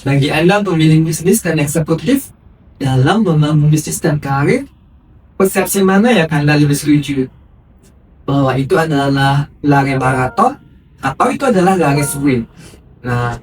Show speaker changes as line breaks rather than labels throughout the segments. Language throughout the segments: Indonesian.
Bagi Anda pemilik bisnis dan eksekutif, dalam membangun bisnis dan karir, persepsi mana yang Anda lebih setuju? Bahwa itu adalah lari maraton atau itu adalah lari sprint? Nah,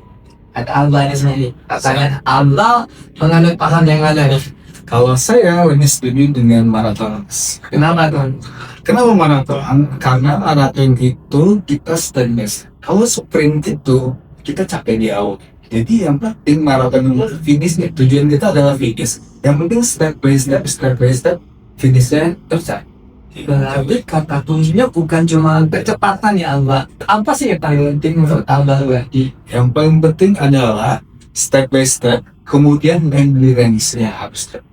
ada Alba di sini. Katanya Alba menganut paham yang ada nih.
Kalau saya lebih setuju dengan maraton.
Kenapa tuh?
Kenapa maraton? Karena maraton itu kita stagnasi. Kalau sprint itu kita capek di awal. Jadi yang penting maraton itu finishnya. Tujuan kita adalah finish. Yang penting step by step, finishnya tercapai.
Berarti kata kuncinya bukan cuma kecepatan ya Alba. Apa sih yang paling penting untuk Alba berarti?
Yang paling penting adalah step by step, kemudian endurance-nya harus tercapai.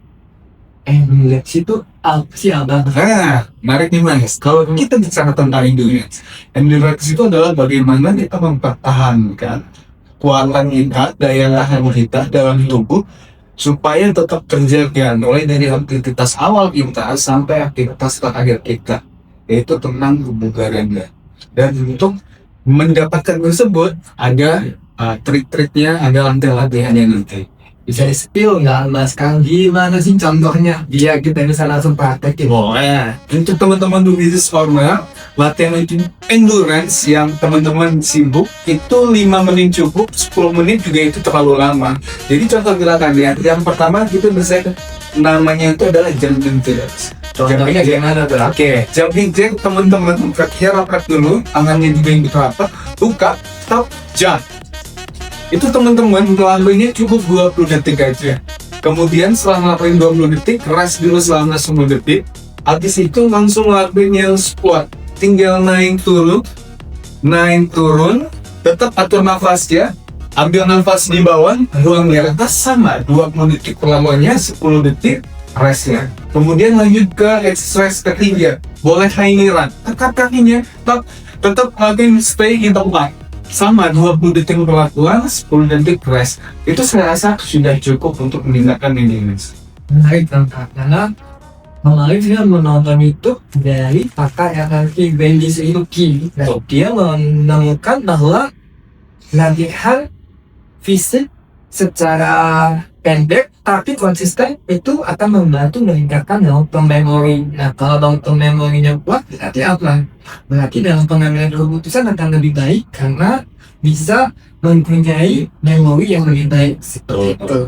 Endurance itu apa sih Alba?
Nah, menarik nih Mas. Kalau kita bicara tentang endurance itu adalah bagaimana kita mempertahankan kekuatan kita, daya tahan kita dalam tubuh supaya tetap terjaga mulai dari aktivitas awal kita sampai aktivitas terakhir kita, yaitu tentang kebugaran. Dan untuk mendapatkan tersebut ada trik-triknya, ada latihan-latihannya nanti.
Bisa di-spill nggak Alba sekarang gimana sih contohnya? Biar kita bisa langsung praktekin.
Untuk teman-teman do business owner, latihan endurance yang teman-teman sibuk itu 5 menit cukup, 10 menit juga itu terlalu lama. Jadi contoh gerakan ya, yang pertama kita bisa namanya itu adalah jumping jacks.
Contohnya gimana tuh?
Oke, jumping jack teman-teman kakinya rapat dulu, tangannya juga yang rapat, buka, stop, jump. Itu teman-teman ngelakuinnya cukup 20 detik aja. Kemudian setelah ngelakuin 20 detik, rest dulu selama 10 detik. Habis itu langsung ngelakuin yang squat. Tinggal naik turun, tetap atur nafasnya. Ambil nafas di bawah, buang di atas sama 20 detik perlawannya, 10 detik restnya. Kemudian lanjut ke exercise ketiga. Boleh high knee run. Tekan kakinya, tetap ngelakuin stay in tempat. Sama 20 detik perlakuan, 10 detik rest. Itu saya rasa sudah cukup untuk meningkatkan endurance.
Menarik Kak, karena kemarin saya menonton YouTube dari pakar NLP Bendy Suzuki. Dan dia menemukan bahwa latihan fisik secara pendek tapi konsisten itu akan membantu meningkatkan long term memory. Nah, kalau long term memory-nya kuat berarti apa? Berarti dalam pengambilan keputusan akan lebih baik karena bisa mempunyai memori yang lebih baik. Seperti itu.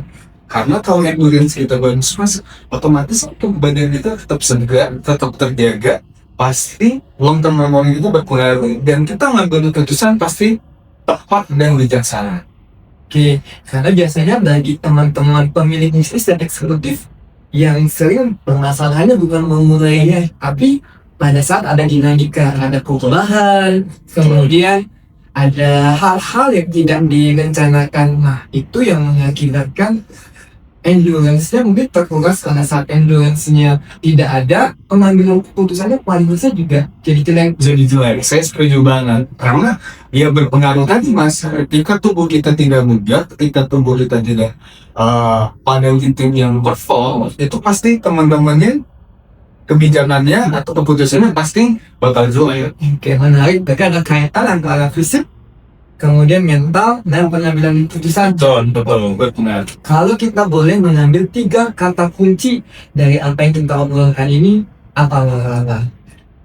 Karena kalau endurance kita bagus Mas, otomatis itu badan kita tetap segar, tetap terjaga, pasti long term memory itu berpengaruh dan kita ngambil keputusan pasti tepat dan bijaksana.
Oke, karena biasanya bagi teman-teman pemilik bisnis dan eksekutif yang sering permasalahannya bukan memulainya, tapi pada saat ada dinamika, ada perubahan, kemudian ada hal-hal yang tidak direncanakan. Nah, itu yang mengakibatkan endurance-nya mungkin terkuras karena saat endurance-nya tidak ada, pengambilan keputusannya paling besar juga jadi jelek.
Saya setuju banget karena ya berpengaruh tadi Mas. Ketika tubuh kita tidak mudah, ketika tubuh kita tidak pada titik yang perform, itu pasti teman-temannya kebijakannya atau keputusannya pasti bakal jelek.
Oke, menarik. Berarti ada kaitan antara fisik, kemudian mental, dan pengambilan keputusan.
Betul, benar.
Kalau kita boleh mengambil 3 kata kunci dari apa yang kita obrolkan ini, apa?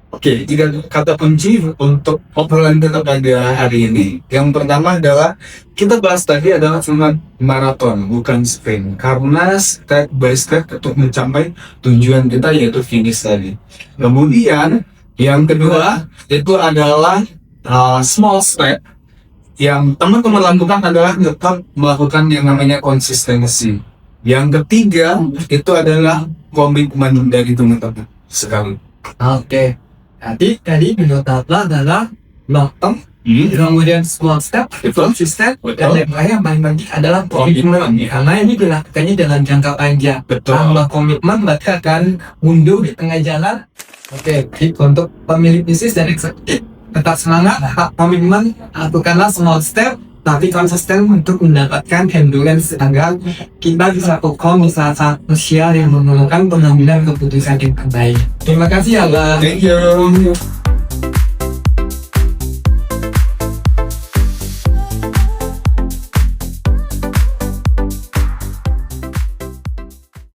Oke, 3 kata kunci untuk obrolan kita pada hari ini. Yang pertama adalah kita bahas tadi adalah tentang maraton, bukan sprint. Karena step by step untuk mencapai tujuan kita yaitu finish tadi. Kemudian yang kedua itu adalah small step. Yang teman-teman lakukan adalah tetap melakukan yang namanya konsistensi. Yang ketiga itu adalah komitmen dari teman-teman sekali.
Oke. Tadi menurut Abla adalah long term, kemudian small step, konsisten, dan yang paling penting adalah komitmen. Karena ini dilakukannya dalam jangka panjang. Tanpa komitmen maka akan mundur di tengah jalan. Oke, untuk pemilik bisnis dan eksekutif tetap semangat, komitmen, lakukanlah small step, tapi konsisten untuk mendapatkan endurance agar kita bisa perform di saat-saat krusial yang memerlukan pengambilan keputusan yang terbaik. Terima kasih ya, Bang.
Thank you.